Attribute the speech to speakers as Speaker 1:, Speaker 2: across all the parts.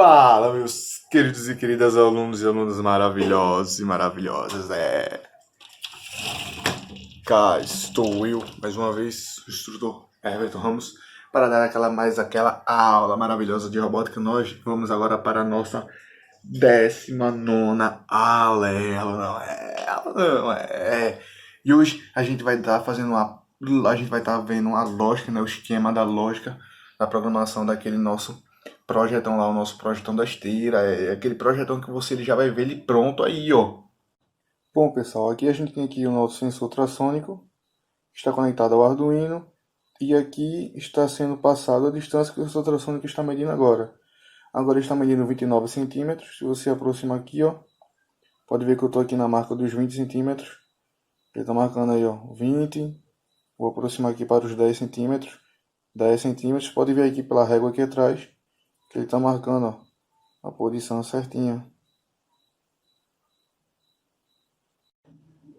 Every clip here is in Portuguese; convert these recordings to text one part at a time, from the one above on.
Speaker 1: Fala, meus queridos e queridas alunos e alunas maravilhosos e maravilhosas. Cá estou eu, mais uma vez, o instrutor Everton Ramos, para dar aquela aula maravilhosa de robótica. Nós vamos agora para a nossa 19ª aula. E hoje a gente vai estar vendo a lógica, né, o esquema da lógica da programação daquele nosso projetão lá, o nosso projetão da esteira. É aquele projetão que você já vai ver ele pronto aí, ó. Bom, pessoal, aqui a gente tem aqui o nosso sensor ultrassônico, que está conectado ao Arduino, e aqui está sendo passado a distância que o sensor ultrassônico está medindo agora. Agora está medindo 29 centímetros. Se você aproximar aqui, ó, pode ver que eu estou aqui na marca dos 20 centímetros. Ele está marcando aí, ó, 20. Vou aproximar aqui para os 10 centímetros. 10 centímetros. Pode ver aqui pela régua aqui atrás, que ele está marcando, ó, a posição certinha.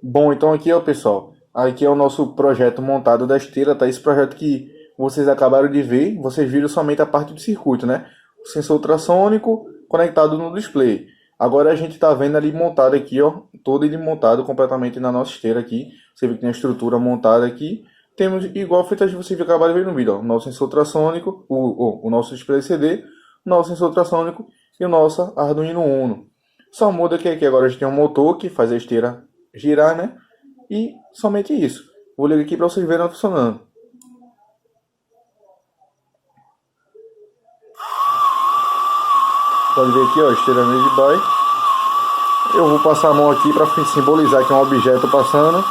Speaker 1: Bom, então aqui, ó, pessoal, aqui é o nosso projeto montado da esteira, tá? Esse projeto que vocês acabaram de ver, vocês viram somente a parte do circuito, né? O sensor ultrassônico conectado no display. Agora a gente tá vendo ali montado aqui, ó, todo ele montado completamente na nossa esteira aqui. Você vê que tem a estrutura montada aqui. Temos igual feita de vocês acabaram de ver no vídeo, ó, o nosso sensor ultrassônico, o nosso display LCD, o nosso sensor ultrassônico e o nosso Arduino Uno. Só muda que aqui agora a gente tem um motor que faz a esteira girar, né? E somente isso. Vou ligar aqui para vocês verem funcionando. Pode ver aqui, ó, esteira de by. Eu vou passar a mão aqui para simbolizar que é um objeto passando.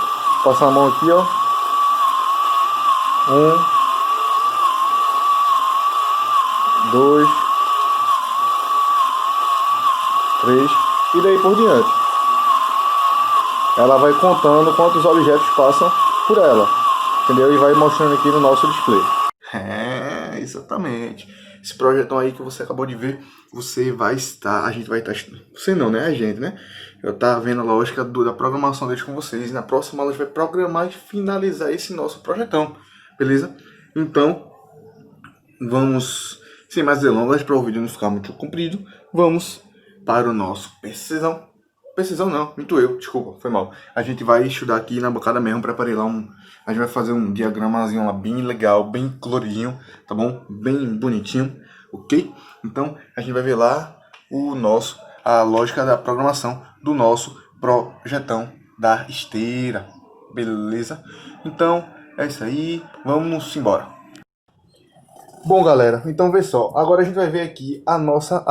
Speaker 1: Passar a mão aqui, ó. 1, 2, 3 e daí por diante. Ela vai contando quantos objetos passam por ela, entendeu? E vai mostrando aqui no nosso display. Exatamente. Esse projetão aí que você acabou de ver, a gente vai estar, você não, né? A gente, né? Eu tava vendo a lógica da programação deles com vocês. E na próxima aula a gente vai programar e finalizar esse nosso projetão, beleza? Então, vamos, sem mais delongas, para o vídeo não ficar muito comprido, vamos para o nosso PCzão. Precisão não, muito eu, desculpa, foi mal. A gente vai estudar aqui na bocada mesmo, preparei lá a gente vai fazer um diagramazinho lá bem legal, bem coloridinho, tá bom? Bem bonitinho, ok? Então, a gente vai ver lá a lógica da programação do nosso projetão da esteira, beleza? Então, é isso aí, vamos embora. Bom, galera, então vê só, agora a gente vai ver aqui a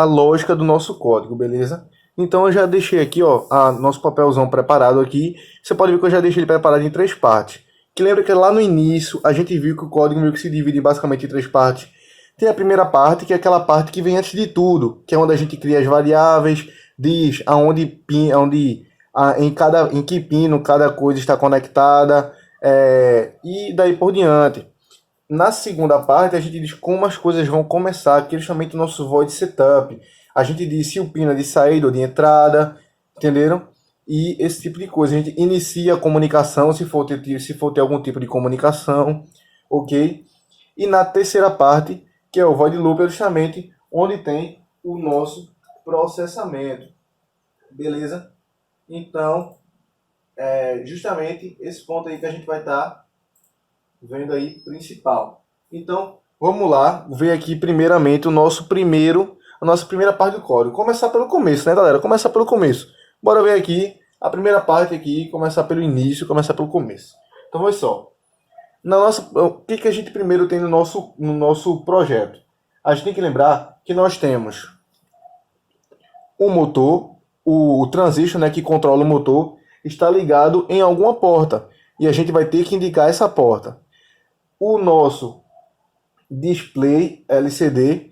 Speaker 1: lógica do nosso código, beleza? Então eu já deixei aqui, ó, nosso papelzão preparado aqui. Você pode ver que eu já deixei ele preparado em 3 partes. Que lembra que lá no início a gente viu que o código meio que se divide basicamente em 3 partes. Tem a primeira parte, que é aquela parte que vem antes de tudo, que é onde a gente cria as variáveis, diz em que pino cada coisa está conectada, e daí por diante. Na segunda parte a gente diz como as coisas vão começar, que é justamente o nosso void setup. A gente diz se o pino é de saída ou de entrada, entenderam? E esse tipo de coisa. A gente inicia a comunicação, se for ter algum tipo de comunicação, ok? E na terceira parte, que é o void loop, é justamente onde tem o nosso processamento, beleza? Então, justamente esse ponto aí que a gente vai estar vendo aí principal. Então, vamos lá ver aqui primeiramente a nossa primeira parte do código. Começar pelo começo, né, galera? Começar pelo começo. Bora ver aqui a primeira parte aqui, começar pelo início, começar pelo começo. Então, olha só. O que a gente primeiro tem no nosso projeto? A gente tem que lembrar que nós temos o motor, o transistor, né, que controla o motor, está ligado em alguma porta. E a gente vai ter que indicar essa porta. O nosso display LCD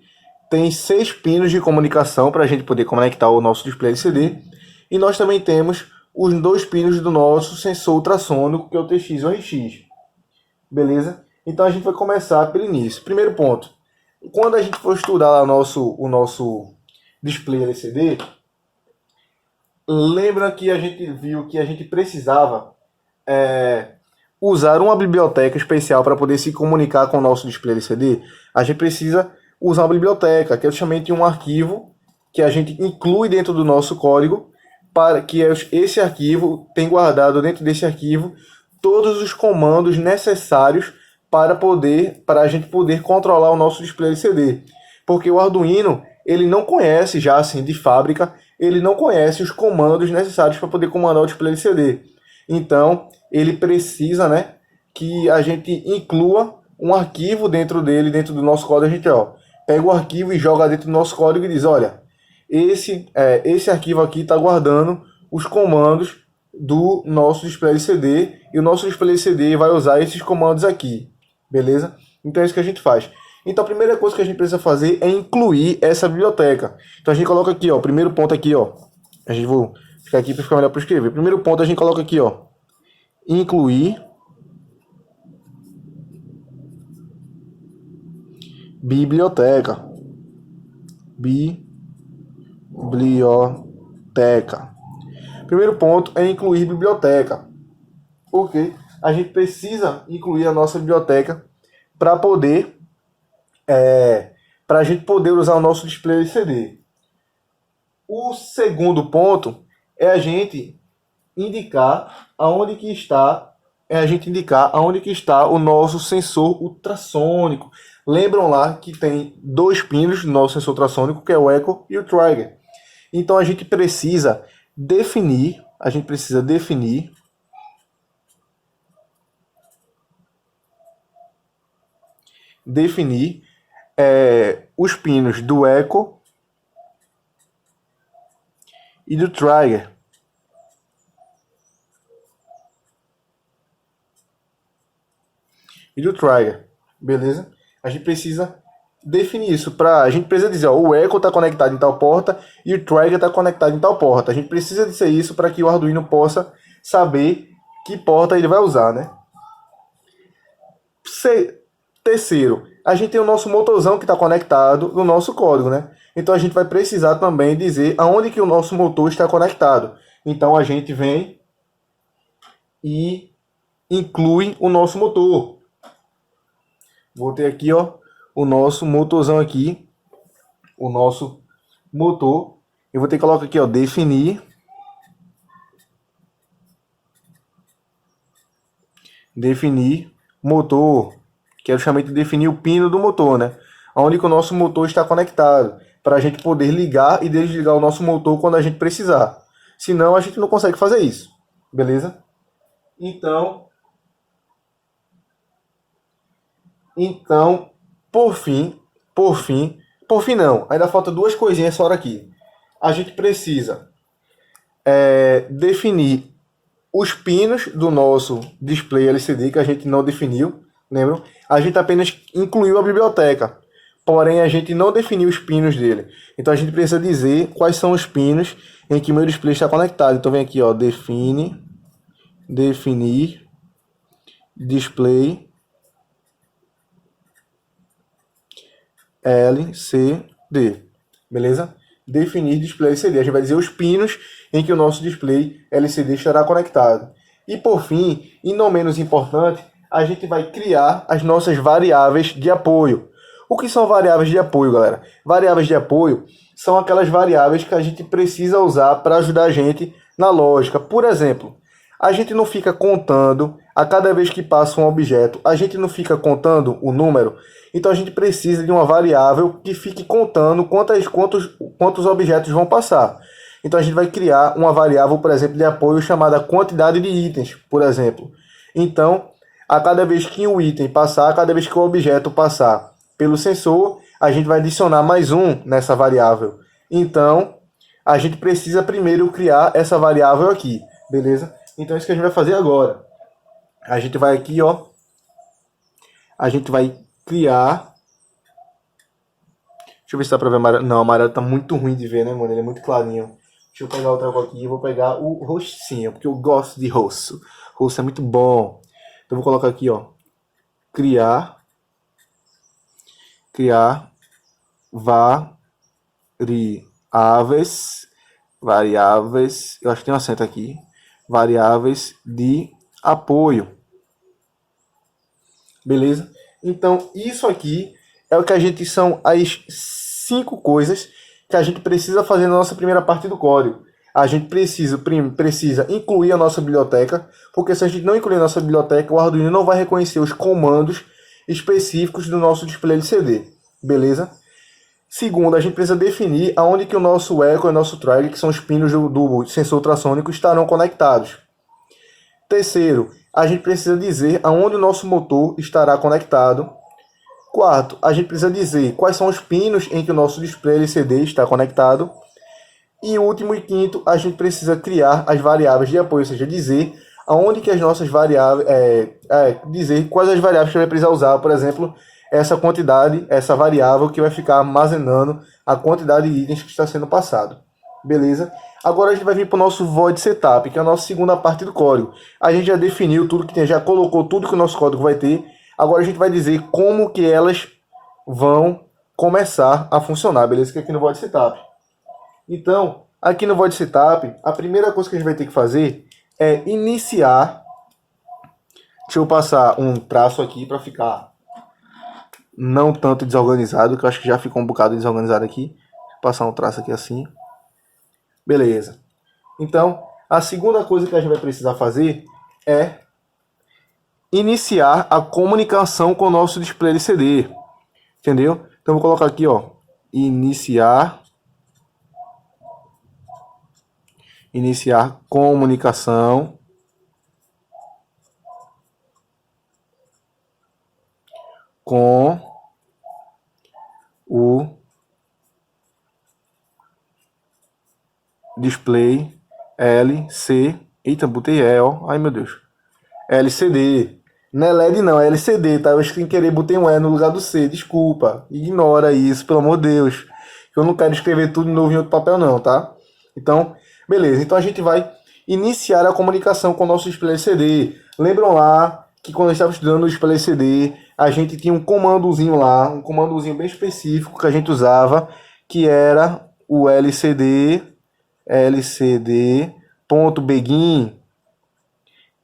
Speaker 1: tem 6 pinos de comunicação para a gente poder conectar o nosso display LCD. E nós também temos os 2 pinos do nosso sensor ultrassônico, que é o TX e o RX. Beleza? Então a gente vai começar pelo início. Primeiro ponto. Quando a gente for estudar lá o nosso display LCD, lembra que a gente viu que a gente precisava usar uma biblioteca especial para poder se comunicar com o nosso display LCD? A gente precisa usar uma biblioteca, que é justamente um arquivo que a gente inclui dentro do nosso código, para que esse arquivo tem guardado dentro desse arquivo todos os comandos necessários para a gente poder controlar o nosso display LCD. Porque o Arduino, ele não conhece já assim de fábrica, ele não conhece os comandos necessários para poder comandar o display LCD. Então, ele precisa, né, que a gente inclua um arquivo dentro dele, dentro do nosso código. A gente pega o arquivo e joga dentro do nosso código e diz, olha, esse arquivo aqui está guardando os comandos do nosso display LCD e o nosso display LCD vai usar esses comandos aqui, beleza? Então é isso que a gente faz. Então a primeira coisa que a gente precisa fazer é incluir essa biblioteca. Então a gente coloca aqui, ó, primeiro ponto aqui, ó. A gente vou ficar aqui para ficar melhor para escrever. Primeiro ponto a gente coloca aqui, ó, incluir biblioteca. Biblioteca. Primeiro ponto é incluir biblioteca. Ok? A gente precisa incluir a nossa biblioteca para a gente poder usar o nosso display LCD. O segundo ponto é a gente indicar aonde que está o nosso sensor ultrassônico. Lembram lá que tem dois pinos no nosso sensor ultrassônico, que é o echo e o trigger. Então a gente precisa definir os pinos do echo e do trigger. Beleza? A gente precisa definir isso. A gente precisa dizer, ó, o echo está conectado em tal porta e o trigger está conectado em tal porta. A gente precisa dizer isso para que o Arduino possa saber que porta ele vai usar, né? Terceiro, a gente tem o nosso motorzão que está conectado no nosso código, né? Então a gente vai precisar também dizer aonde que o nosso motor está conectado. Então a gente vem e inclui o nosso motor. Vou ter aqui, ó, o nosso motorzão aqui, o nosso motor. Eu vou ter que colocar aqui, ó, definir motor, que é justamente definir o pino do motor, né? Onde que o nosso motor está conectado, para a gente poder ligar e desligar o nosso motor quando a gente precisar. Senão a gente não consegue fazer isso, beleza? Então, por fim não, ainda falta duas coisinhas só aqui. A gente precisa definir os pinos do nosso display LCD, que a gente não definiu, lembram? A gente apenas incluiu a biblioteca, porém a gente não definiu os pinos dele. Então a gente precisa dizer quais são os pinos em que o meu display está conectado. Então vem aqui, ó, definir display LCD, beleza? Definir display LCD. A gente vai dizer os pinos em que o nosso display LCD estará conectado. E por fim, e não menos importante, a gente vai criar as nossas variáveis de apoio. O que são variáveis de apoio, galera? Variáveis de apoio são aquelas variáveis que a gente precisa usar para ajudar a gente na lógica. Por exemplo, a gente não fica contando a cada vez que passa um objeto, a gente não fica contando o número. Então a gente precisa de uma variável que fique contando quantos objetos vão passar. Então a gente vai criar uma variável, por exemplo, de apoio chamada quantidade de itens, por exemplo. Então, a cada vez que um item passar, a cada vez que o objeto passar pelo sensor, a gente vai adicionar mais um nessa variável. Então, a gente precisa primeiro criar essa variável aqui, beleza? Então é isso que a gente vai fazer agora. A gente vai aqui, ó. A gente vai criar. Deixa eu ver se dá pra ver amarelo. Não, o amarelo tá muito ruim de ver, né, mano? Ele é muito clarinho. Deixa eu pegar outra cor aqui. Eu vou pegar o rostinho, porque eu gosto de rosto. Rosto é muito bom. Então eu vou colocar aqui, ó. Criar variáveis. Eu acho que tem um acento aqui. Variáveis de apoio. Beleza? Então, isso aqui é o que são as 5 coisas que a gente precisa fazer na nossa primeira parte do código. A gente precisa incluir a nossa biblioteca, porque se a gente não incluir a nossa biblioteca, o Arduino não vai reconhecer os comandos específicos do nosso display LCD, beleza? Segundo, a gente precisa definir aonde que o nosso eco e o nosso trigger, que são os pinos do sensor ultrassônico, estarão conectados. Terceiro, a gente precisa dizer aonde o nosso motor estará conectado. Quarto, a gente precisa dizer quais são os pinos em que o nosso display LCD está conectado. E último e quinto, a gente precisa criar as variáveis de apoio, ou seja, dizer aonde que as nossas variáveis, dizer quais as variáveis que vai precisar usar, por exemplo, essa quantidade, essa variável que vai ficar armazenando a quantidade de itens que está sendo passado. Beleza? Agora a gente vai vir para o nosso void setup, que é a nossa segunda parte do código. A gente já definiu tudo que tem, já colocou tudo que o nosso código vai ter. Agora a gente vai dizer como que elas vão começar a funcionar, beleza? Que aqui no void setup. Então, aqui no void setup, a primeira coisa que a gente vai ter que fazer é iniciar. Deixa eu passar um traço aqui para ficar não tanto desorganizado, que eu acho que já ficou um bocado desorganizado aqui. Vou passar um traço aqui assim. Beleza. Então, a segunda coisa que a gente vai precisar fazer é iniciar a comunicação com o nosso display LCD. Entendeu? Então, vou colocar aqui, ó, iniciar comunicação com o display LC. Eita, botei ó. Ai, meu Deus. LCD. Não é LED não, é LCD, tá? Eu sem querer botei um E no lugar do C. Desculpa. Ignora isso, pelo amor de Deus. Eu não quero escrever tudo de novo em outro papel não, tá? Então, beleza. Então a gente vai iniciar a comunicação com o nosso display LCD. Lembram lá que quando eu estava estudando o display LCD, a gente tinha um comandozinho lá, um comandozinho bem específico que a gente usava, que era o lcd.begin.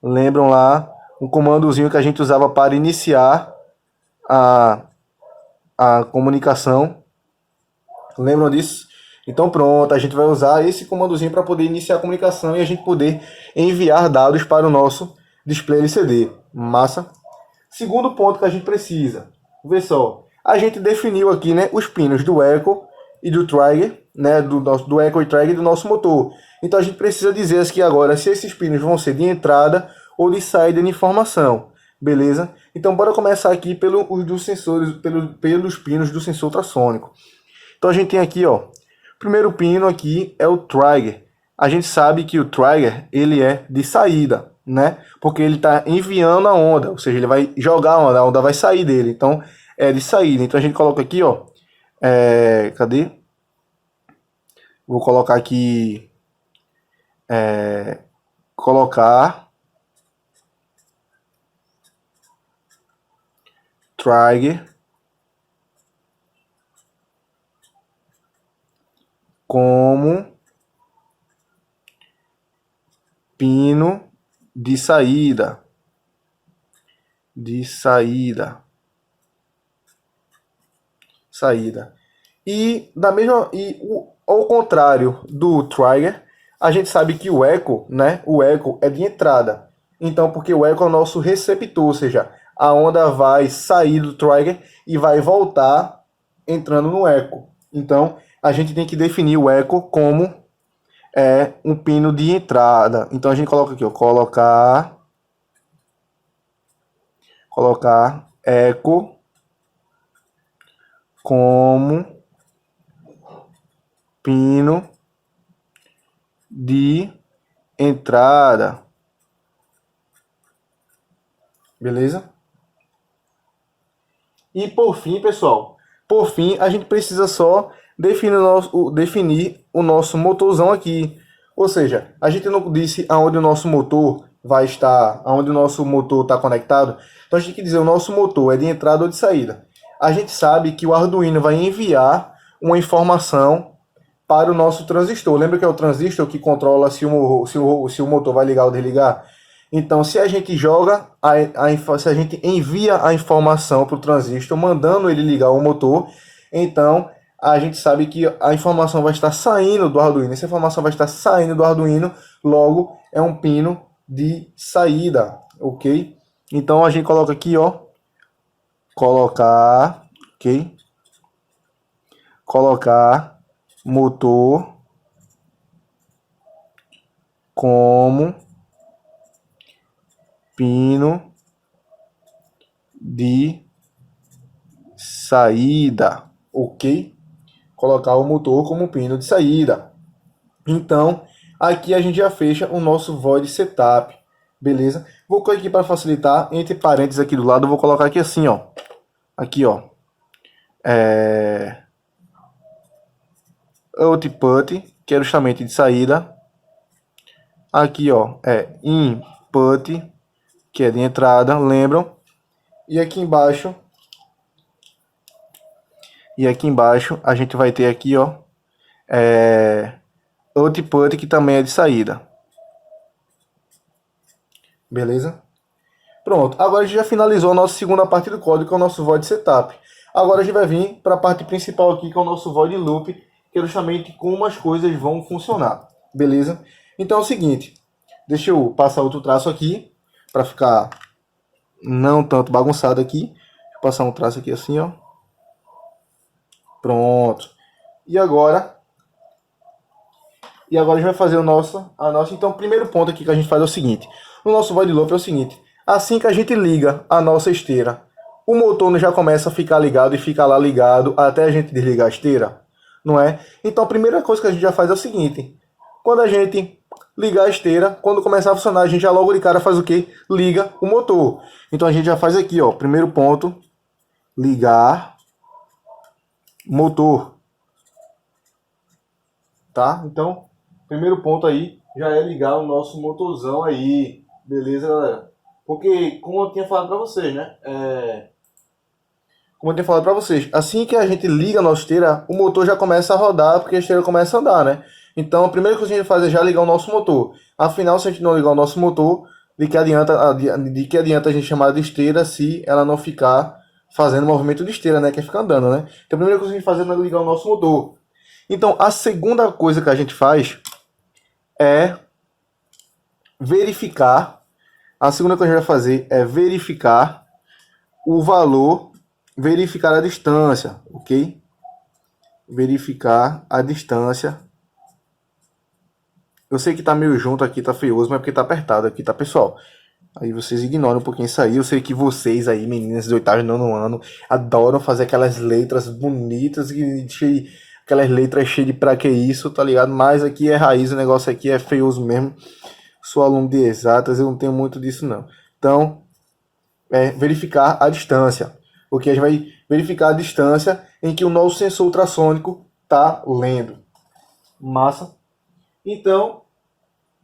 Speaker 1: Lembram lá um comandozinho que a gente usava para iniciar a comunicação? Lembram disso? Então pronto, a gente vai usar esse comandozinho para poder iniciar a comunicação e a gente poder enviar dados para o nosso display LCD. Massa? Segundo ponto que a gente precisa. Vê só, a gente definiu aqui, né, os pinos do eco e do trigger, né, do eco e trigger do nosso motor. Então a gente precisa dizer aqui agora se esses pinos vão ser de entrada ou de saída de informação. Beleza? Então bora começar aqui pelos pinos do sensor ultrassônico. Então a gente tem aqui, ó, o primeiro pino aqui é o trigger. A gente sabe que o trigger, ele é de saída, né? Porque ele está enviando a onda, ou seja, ele vai jogar a onda vai sair dele. Então é de saída. Então a gente coloca aqui, ó, cadê? Vou colocar aqui, colocar trigger como pino de saída. E ao contrário do trigger, a gente sabe que o eco, né? O eco é de entrada. Então, porque o eco é o nosso receptor, ou seja, a onda vai sair do trigger e vai voltar entrando no eco. Então, a gente tem que definir o eco como um pino de entrada. Então, a gente coloca aqui, ó, colocar eco como pino de entrada. Beleza? E por fim, pessoal, a gente precisa só definir o nosso motorzão aqui. Ou seja, a gente não disse aonde o nosso motor vai estar, aonde o nosso motor está conectado. Então a gente tem que dizer o nosso motor é de entrada ou de saída. A gente sabe que o Arduino vai enviar uma informação para o nosso transistor. Lembra que é o transistor que controla se o motor vai ligar ou desligar? Então, se a gente se a gente envia a informação para o transistor, mandando ele ligar o motor, então a gente sabe que a informação vai estar saindo do Arduino. Essa informação vai estar saindo do Arduino, logo é um pino de saída, ok? Então a gente coloca aqui, ó, colocar, ok? Colocar motor como pino de saída, ok? Colocar o motor como pino de saída. Então, aqui a gente já fecha o nosso void setup, beleza? Vou colocar aqui para facilitar, entre parênteses aqui do lado, eu vou colocar aqui assim, ó. Aqui, ó. Output, que é justamente de saída. Aqui, ó, é input, que é de entrada, lembram? E aqui embaixo a gente vai ter aqui, ó, output, que também é de saída. Beleza? Pronto, agora a gente já finalizou a nossa segunda parte do código, que é o nosso void setup. Agora a gente vai vir para a parte principal aqui, que é o nosso void loop, que é justamente como as coisas vão funcionar. Beleza? Então é o seguinte, deixa eu passar outro traço aqui, para ficar não tanto bagunçado aqui. Vou passar um traço aqui assim, ó. Pronto. E agora a gente vai fazer a nossa. Então, o primeiro ponto aqui que a gente faz é o seguinte. No nosso void loop é o seguinte. Assim que a gente liga a nossa esteira, o motor já começa a ficar ligado e fica lá ligado até a gente desligar a esteira, não é? Então, a primeira coisa que a gente já faz é o seguinte. Quando a gente ligar a esteira, quando começar a funcionar, a gente já logo de cara faz o quê? Liga o motor. Então, a gente já faz aqui, ó. Primeiro ponto. Ligar motor. Tá? Então, primeiro ponto aí já é ligar o nosso motorzão aí. Beleza, galera? Porque, como eu tinha falado pra vocês, né? Como eu tinha falado pra vocês, assim que a gente liga a nossa esteira, o motor já começa a rodar, porque a esteira começa a andar, né? Então, a primeira coisa que a gente faz é já ligar o nosso motor. Afinal, se a gente não ligar o nosso motor, de que adianta a gente chamar de esteira se ela não ficar fazendo movimento de esteira, né? Que é ficar andando, né? Então, a primeira coisa que a gente faz é ligar o nosso motor. Então, a segunda coisa que a gente faz é verificar. A segunda coisa que a gente vai fazer é verificar o valor, verificar a distância, ok? Verificar a distância. Eu sei que tá meio junto aqui, tá feioso, mas é porque tá apertado aqui, tá, pessoal? Aí vocês ignoram um pouquinho isso aí. Eu sei que vocês aí, meninas de oitavo e nono ano, adoram fazer aquelas letras bonitas, aquelas letras cheias de pra que isso, tá ligado? Mas aqui é raiz, o negócio aqui é feioso mesmo. Sou aluno de exatas, eu não tenho muito disso não. Então, verificar a distância. Porque a gente vai verificar a distância em que o nosso sensor ultrassônico tá lendo. Massa? Então,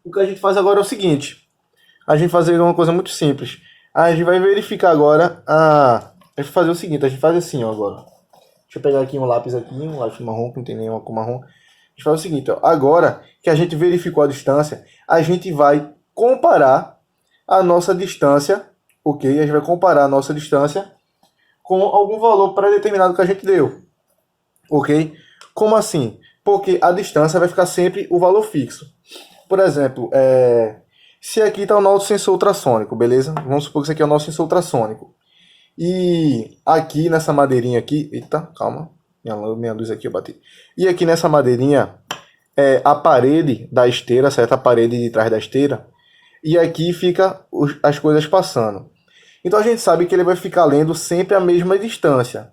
Speaker 1: o que a gente faz agora é o seguinte. A gente vai fazer uma coisa muito simples. A gente vai verificar agora a gente vai fazer o seguinte, a gente faz assim, ó, agora. Deixa eu pegar aqui um lápis marrom, que não tem nenhuma cor marrom. A gente faz o seguinte, ó, agora que a gente verificou a distância, a gente vai comparar a nossa distância, ok? A gente vai comparar a nossa distância com algum valor pré-determinado que a gente deu, ok? Como assim? Porque a distância vai ficar sempre o valor fixo. Por exemplo, se aqui está o nosso sensor ultrassônico, beleza? Vamos supor que isso aqui é o nosso sensor ultrassônico. E aqui nessa madeirinha aqui... Eita, calma. Minha luz aqui eu bati. E aqui nessa madeirinha é a parede da esteira, certo? A parede de trás da esteira. E aqui fica as coisas passando. Então a gente sabe que ele vai ficar lendo sempre a mesma distância.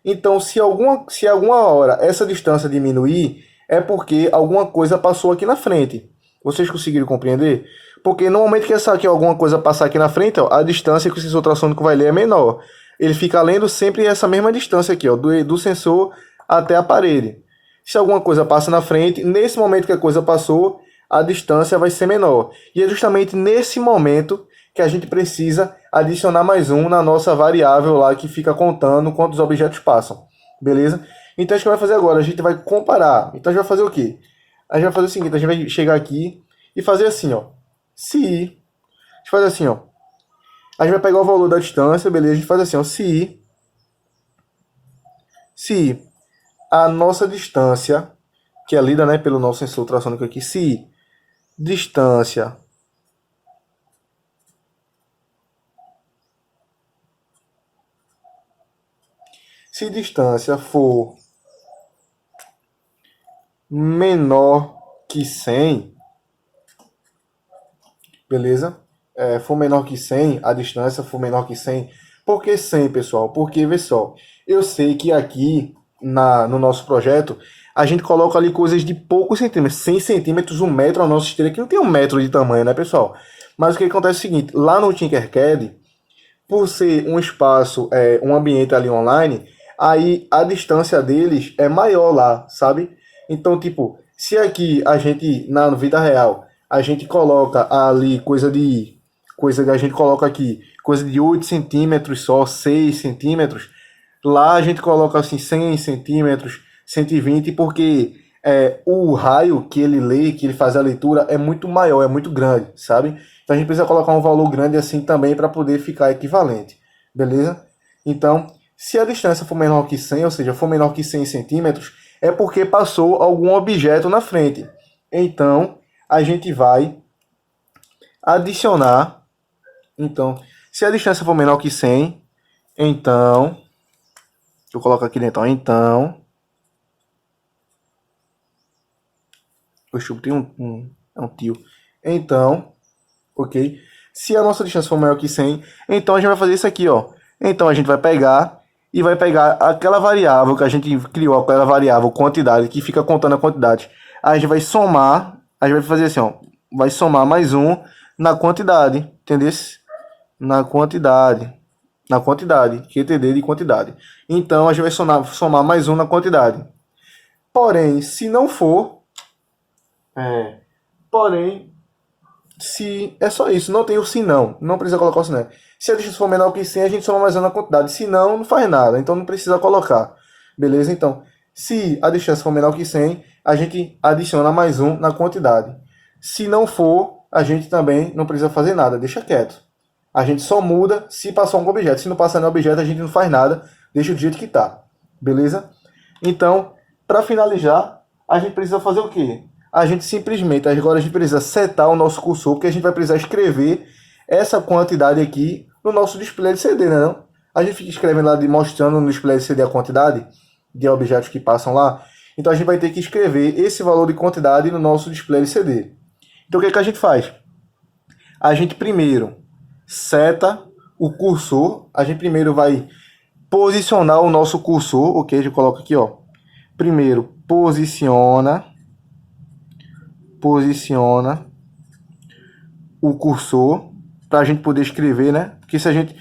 Speaker 1: Então se alguma hora essa distância diminuir, é porque alguma coisa passou aqui na frente. Vocês conseguiram compreender? Porque no momento que alguma coisa passar aqui na frente, ó, a distância que o sensor ultrassônico vai ler é menor. Ele fica lendo sempre essa mesma distância aqui, ó, do sensor até a parede. Se alguma coisa passa na frente, nesse momento que a coisa passou, a distância vai ser menor. E é justamente nesse momento que a gente precisa adicionar mais um na nossa variável lá que fica contando quantos objetos passam. Beleza? Então a gente vai fazer agora, a gente vai comparar. Então a gente vai fazer o quê? A gente vai fazer o seguinte, a gente vai chegar aqui e fazer assim, ó. Se, a gente faz assim, ó. A gente vai pegar o valor da distância, beleza? A gente faz assim, ó. Se a nossa distância, que é lida, né, pelo nosso sensor ultrassônico aqui, se distância for menor que 100, beleza? For menor que 100, a distância for menor que 100. Por que 100, pessoal? Porque, vê só, eu sei que aqui no nosso projeto, a gente coloca ali coisas de poucos centímetros, 100 centímetros, 1 metro, a nossa esteira aqui não tem 1 metro de tamanho, né, pessoal? Mas o que acontece é o seguinte, lá no Tinkercad, por ser um espaço, um ambiente ali online, aí a distância deles é maior lá, sabe? Então, tipo, se aqui a gente, na vida real, a gente coloca ali coisa que a gente coloca aqui, coisa de 8 centímetros só, 6 centímetros, lá a gente coloca assim 100 centímetros, 120, porque o raio que ele lê, que ele faz a leitura, é muito maior, é muito grande, sabe? Então a gente precisa colocar um valor grande assim também para poder ficar equivalente, beleza? Então, se a distância for menor que 100, ou seja, for menor que 100 centímetros, é porque passou algum objeto na frente. Então, a gente vai adicionar. Então, se a distância for menor que 100, então, eu coloco aqui dentro, então, o chupo tem um tio. Então, ok? Se a nossa distância for maior que 100, então a gente vai fazer isso aqui, ó. Então a gente vai pegar e vai pegar aquela variável que a gente criou, aquela variável quantidade, que fica contando a quantidade. A gente vai somar, a gente vai fazer assim, ó. Vai somar mais um na quantidade, entendeu? Na quantidade. Na quantidade, QTD de quantidade. Então a gente vai somar mais um na quantidade. Porém, se não for, porém, se é só isso, não tem o se não, não precisa colocar o se não. Se a distância for menor que 100, a gente soma mais um na quantidade. Se não, não faz nada, então não precisa colocar. Beleza? Então, se a distância for menor que 100, a gente adiciona mais um na quantidade. Se não for, a gente também não precisa fazer nada, deixa quieto. A gente só muda se passar um objeto. Se não passar nenhum objeto, a gente não faz nada, deixa do jeito que está. Beleza? Então, para finalizar, a gente precisa fazer o quê? A gente simplesmente, agora a gente precisa setar o nosso cursor, porque a gente vai precisar escrever essa quantidade aqui no nosso display de CD, né não? A gente fica escrevendo lá, mostrando no display de CD a quantidade de objetos que passam lá. Então a gente vai ter que escrever esse valor de quantidade no nosso display de CD. Então o que é que a gente faz? A gente primeiro seta o cursor, a gente primeiro vai posicionar o nosso cursor, ok? A gente coloca aqui, ó. Primeiro posiciona o cursor para a gente poder escrever, né? Porque se a gente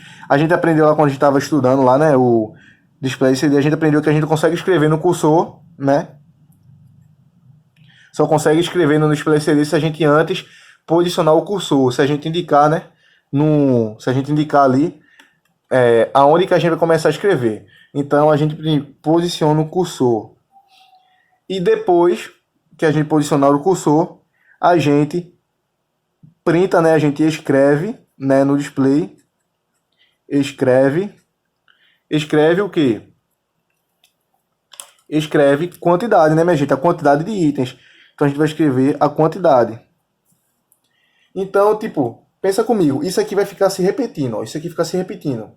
Speaker 1: aprendeu lá quando a gente estava estudando lá, né? O display CD, a gente aprendeu que a gente consegue escrever no cursor, né? Só consegue escrever no display CD se a gente antes posicionar o cursor, se a gente indicar, né? Se a gente indicar ali aonde que a gente vai começar a escrever. Então a gente posiciona o cursor. E depois que a gente posicionar o cursor, a gente printa, né? A gente escreve, né, no display. Escreve o quê? Escreve quantidade, né, minha gente? A quantidade de itens. Então a gente vai escrever a quantidade. Então, tipo, pensa comigo, isso aqui vai ficar se repetindo, ó. Isso aqui fica se repetindo.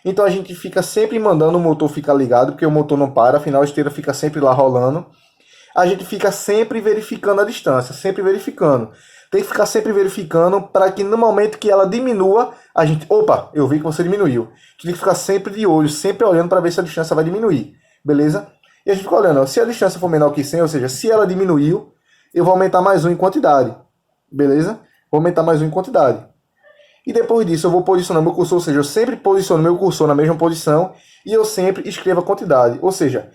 Speaker 1: Então a gente fica sempre mandando o motor ficar ligado, porque o motor não para, afinal a esteira fica sempre lá rolando. A gente fica sempre verificando a distância, sempre verificando. Tem que ficar sempre verificando para que no momento que ela diminua, a gente... Opa, eu vi que você diminuiu. Tem que ficar sempre de olho, sempre olhando para ver se a distância vai diminuir. Beleza? E a gente fica olhando, ó, se a distância for menor que 100, ou seja, se ela diminuiu, eu vou aumentar mais um em quantidade. Beleza? Vou aumentar mais um em quantidade. E depois disso eu vou posicionar meu cursor, ou seja, eu sempre posiciono meu cursor na mesma posição e eu sempre escrevo a quantidade. Ou seja,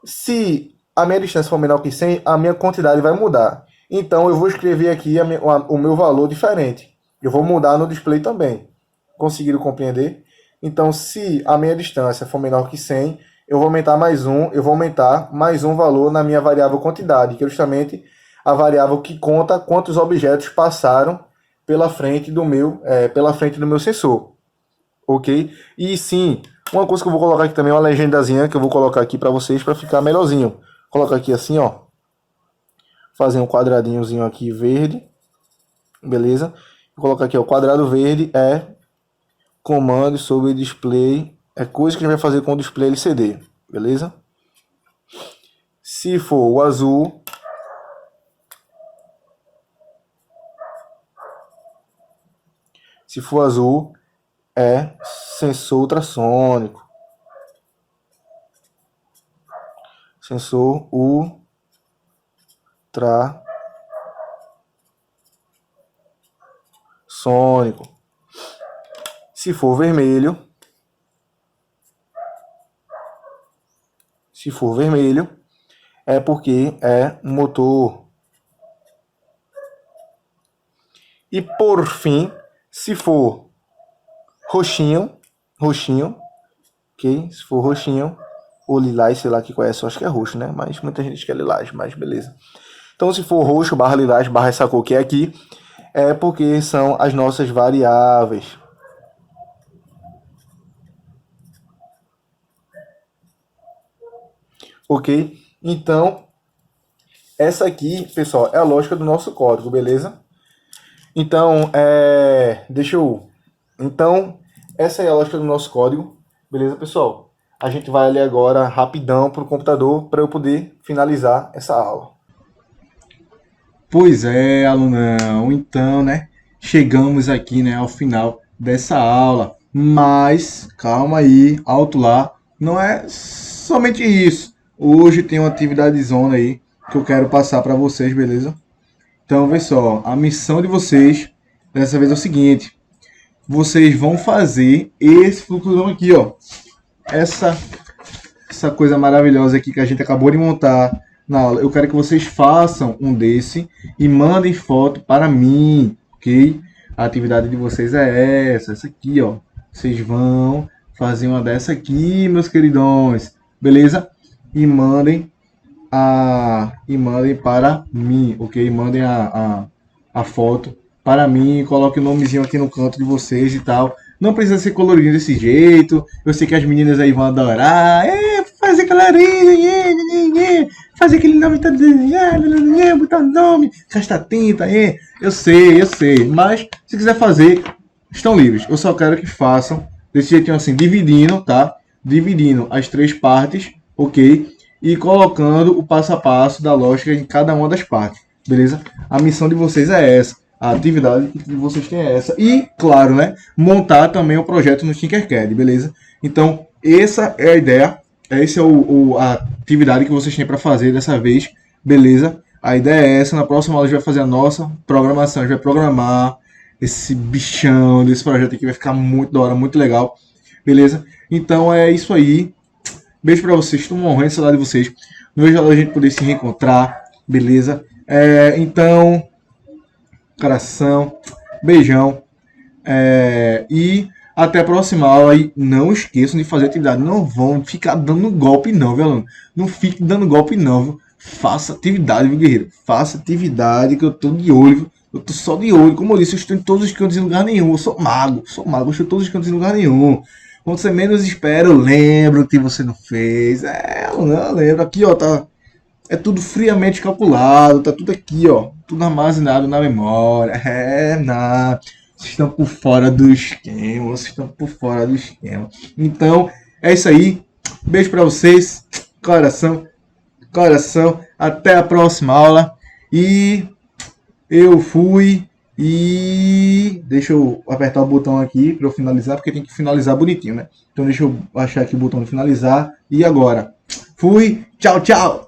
Speaker 1: se a minha distância for menor que 100, a minha quantidade vai mudar. Então eu vou escrever aqui o meu valor diferente. Eu vou mudar no display também. Conseguiram compreender? Então se a minha distância for menor que 100, eu vou aumentar mais um valor na minha variável quantidade, que é justamente a variável que conta quantos objetos passaram pela frente do meu sensor. Ok? E sim, Uma coisa que eu vou colocar aqui também, uma legendazinha que eu vou colocar aqui para vocês para ficar melhorzinho. Vou colocar aqui assim, ó. Fazer um quadradinhozinho aqui verde. Beleza? Vou colocar aqui, ó, quadrado verde é comando sobre display. É coisa que a gente vai fazer com o display LCD. Beleza? Se for o azul, é sensor ultrassônico. Sensor ultrassônico. Se for vermelho, é porque é motor. E por fim, se for roxinho, ok? Se for roxinho, ou lilás, sei lá que conhece, eu acho que é roxo, né? Mas muita gente quer lilás, mas beleza. Então, se for roxo, barra lilás, barra essa cor que é aqui, é porque são as nossas variáveis. Ok? Então, essa aqui, pessoal, é a lógica do nosso código, beleza? Então, Então, essa é a lógica do nosso código, beleza, pessoal? A gente vai ali agora rapidão para o computador para eu poder finalizar essa aula. Pois é, alunão. Então, né, chegamos aqui, né, ao final dessa aula. Mas, calma aí, alto lá. Não é somente isso. Hoje tem uma atividade zona aí que eu quero passar para vocês, beleza? Então, vê só, a missão de vocês dessa vez é o seguinte. Vocês vão fazer esse fluxo aqui, ó. Essa coisa maravilhosa aqui que a gente acabou de montar na aula. Eu quero que vocês façam um desse e mandem foto para mim, ok? A atividade de vocês é essa aqui, ó. Vocês vão fazer uma dessa aqui, meus queridões, beleza? E mandem para mim, ok? Mandem a foto para mim, coloque o nomezinho aqui no canto de vocês e tal. Não precisa ser coloridinho desse jeito. Eu sei que as meninas aí vão adorar. Fazer colorinho, fazer aquele nome todo desenhado, botar o nome, gastar tinta, Eu sei. Mas, se quiser fazer, estão livres. Eu só quero que façam desse jeitinho assim, dividindo, tá? Dividindo as 3 partes, ok? E colocando o passo a passo da lógica em cada uma das partes, beleza? A missão de vocês é essa. A atividade que vocês têm é essa. E, claro, né, montar também o projeto no Tinkercad, beleza? Então, essa é a ideia. Essa é a atividade que vocês têm para fazer dessa vez, beleza? A ideia é essa. Na próxima aula a gente vai fazer a nossa programação. A gente vai programar esse bichão desse projeto aqui. Vai ficar muito da hora, muito legal, beleza? Então, é isso aí. Beijo para vocês. Estou morrendo de saudade de vocês. Não vejo a hora de a gente poder se reencontrar, beleza? Então... coração, beijão, e até a próxima aula. E não esqueçam de fazer atividade. Não vão ficar dando golpe não, viu, aluno? Não fique dando golpe não, viu? Faça atividade, viu, guerreiro? Faça atividade que eu tô de olho, viu? Eu tô só de olho. Como eu disse, eu estou em todos os cantos em lugar nenhum. Eu sou mago, eu estou em todos os cantos em lugar nenhum. Quando você menos espera, eu lembro que você não fez. Eu lembro. Aqui, ó, tá... É tudo friamente calculado, tá tudo aqui, ó. Tudo armazenado na memória. Vocês estão por fora do esquema, Então, é isso aí. Beijo pra vocês. Coração. Até a próxima aula. E eu fui. E deixa eu apertar o botão aqui para eu finalizar, porque tem que finalizar bonitinho, né? Então deixa eu achar aqui o botão de finalizar. E agora? Fui. Tchau.